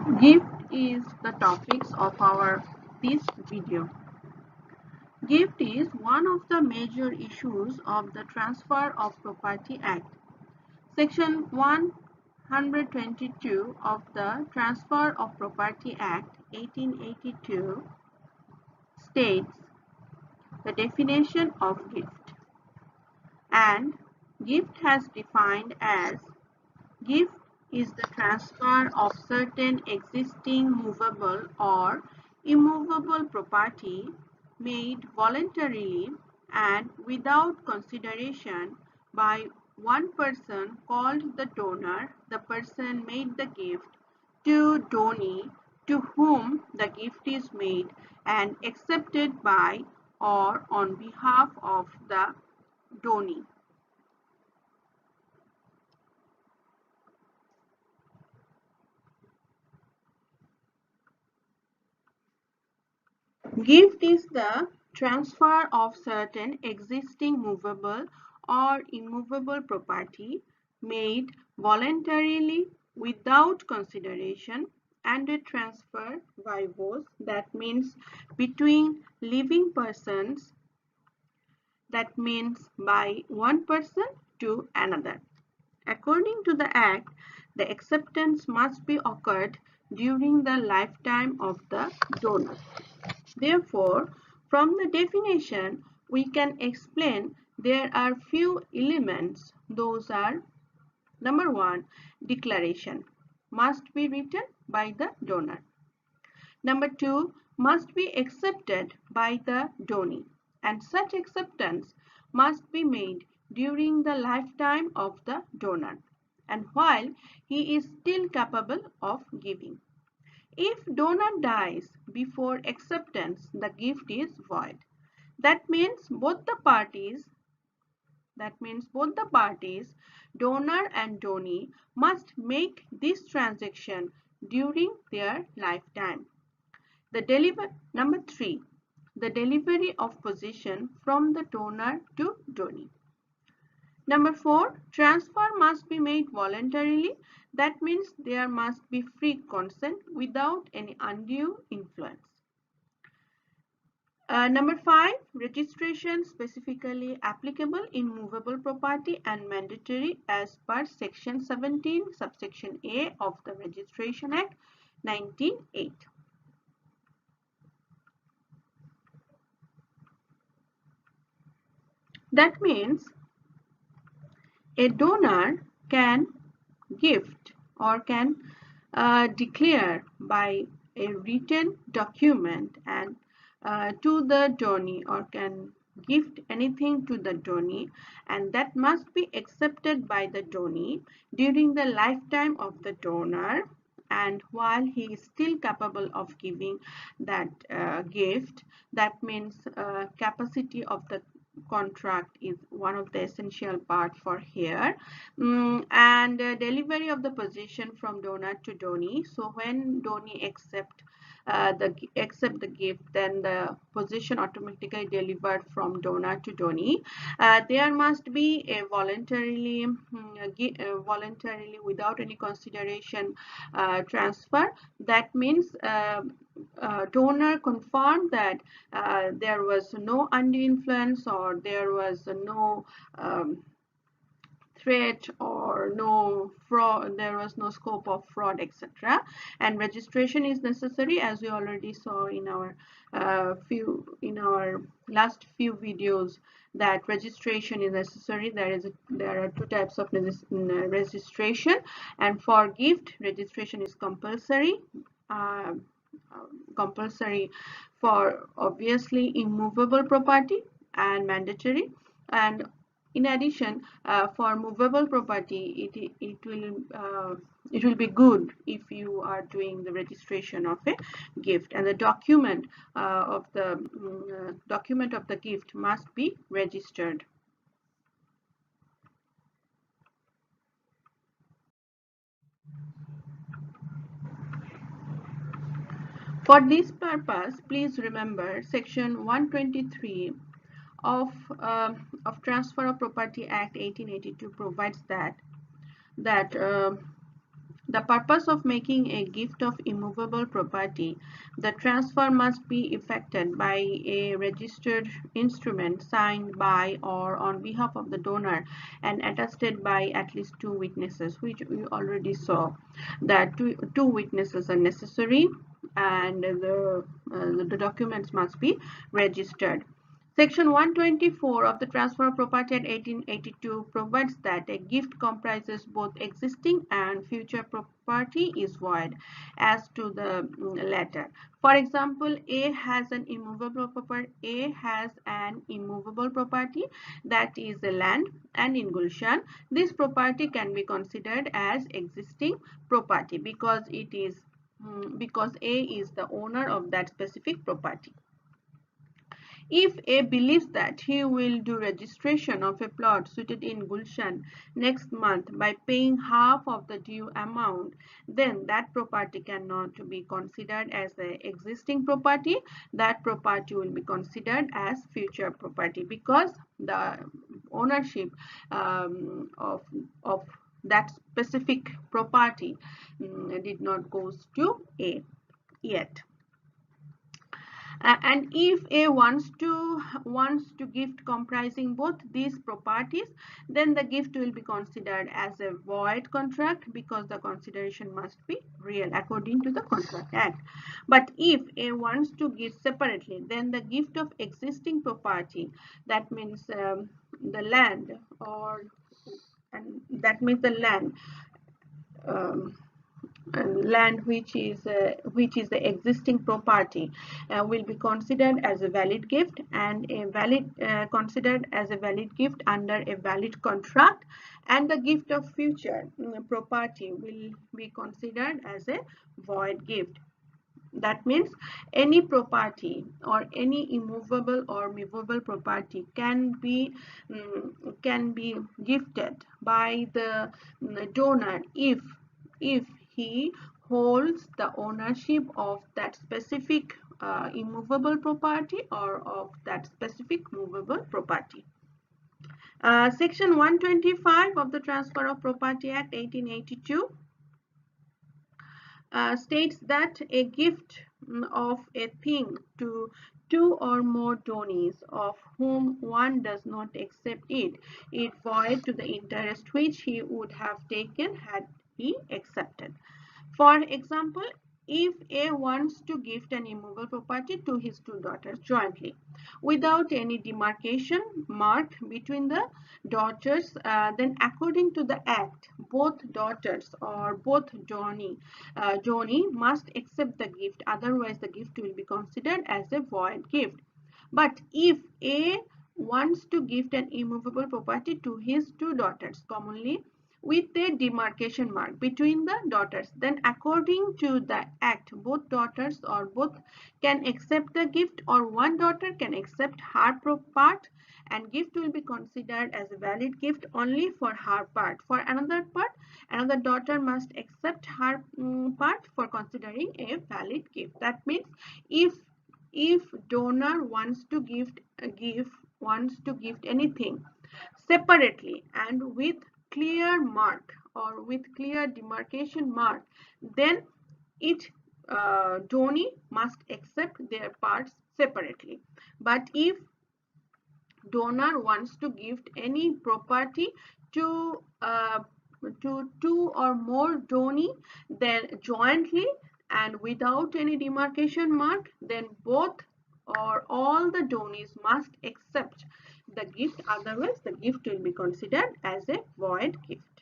Gift is the topics of our this video. Gift is one of the major issues of the Transfer of Property Act. Section 122 of the Transfer of Property Act 1882 states the definition of gift, and gift has defined as gift is the transfer of certain existing movable or immovable property made voluntarily and without consideration by one person called the donor, the person made the gift, to donee to whom the gift is made and accepted by or on behalf of the donee. Gift is the transfer of certain existing movable or immovable property made voluntarily without consideration, and a transfer vivos, that means between living persons, that means by one person to another. According to the Act, the acceptance must be occurred during the lifetime of the donor. Therefore, from the definition, we can explain there are few elements. Those are: number one, declaration must be written by the donor. Number two, must be accepted by the donee, and such acceptance must be made during the lifetime of the donor and while he is still capable of giving. If donor dies before acceptance, the gift is void. That means both the parties, donor and donee, must make this transaction during their lifetime. Number three, the delivery of possession from the donor to donee. Number four, transfer must be made voluntarily. That means there must be free consent without any undue influence. Number five, registration specifically applicable in movable property and mandatory as per section 17 subsection A of the Registration Act 1908. That means a donor can gift or can declare by a written document and to the donee, or can gift anything to the donee, and that must be accepted by the donee during the lifetime of the donor and while he is still capable of giving that gift. That means capacity of the contract is one of the essential part for here. And delivery of the possession from donor to donee. So when donee accept the gift, then the possession automatically delivered from donor to donee. There must be a voluntarily without any consideration transfer. That means donor confirmed that there was no undue influence or there was no threat or no fraud, there was no scope of fraud, etc. And registration is necessary, as we already saw in our last few videos, that registration is necessary. There are two types of registration, and for gift, registration is compulsory. uh, Compulsory for obviously immovable property and mandatory. And in addition, for movable property, it will be good if you are doing the registration of a gift, and the document of the gift must be registered. For this purpose, please remember section 123 of Transfer of Property Act 1882 provides that the purpose of making a gift of immovable property, the transfer must be effected by a registered instrument signed by or on behalf of the donor and attested by at least two witnesses, which we already saw that two witnesses are necessary, and the documents must be registered. Section 124 of the Transfer of Property Act 1882 provides that a gift comprises both existing and future property is void as to the latter. For example, A has an immovable property that is the land, and in Gulshan, this property can be considered as existing property because A is the owner of that specific property. If A believes that he will do registration of a plot suited in Gulshan next month by paying half of the due amount, then that property cannot be considered as the existing property. That property will be considered as future property because the ownership of that specific property did not goes to A yet. And if A wants to gift comprising both these properties, then the gift will be considered as a void contract because the consideration must be real according to the Contract Act. But if A wants to gift separately, then the gift of existing property, that means the land, um, land which is the existing property will be considered as a valid gift, and considered as a valid gift under a valid contract, and the gift of future property will be considered as a void gift. That means any property or any immovable or movable property can be gifted by the donor if he holds the ownership of that specific immovable property or of that specific movable property. Section 125 of the Transfer of Property Act 1882 states that a gift of a thing to two or more donors of whom one does not accept it is void to the interest which he would have taken had he accepted. For example, if A wants to gift an immovable property to his two daughters jointly without any demarcation mark between the daughters, then according to the Act, both daughters or both Johnny must accept the gift, otherwise the gift will be considered as a void gift. But if A wants to gift an immovable property to his two daughters commonly with a demarcation mark between the daughters, then according to the Act, both daughters or both can accept the gift, or one daughter can accept her part, and gift will be considered as a valid gift only for her part. For another part, another daughter must accept her part for considering a valid gift. That means if donor wants to gift anything separately and with clear mark or with clear demarcation mark, then each donee must accept their parts separately. But if donor wants to gift any property to two or more donee, then jointly and without any demarcation mark, then both or all the donees must accept the gift, otherwise the gift will be considered as a void gift.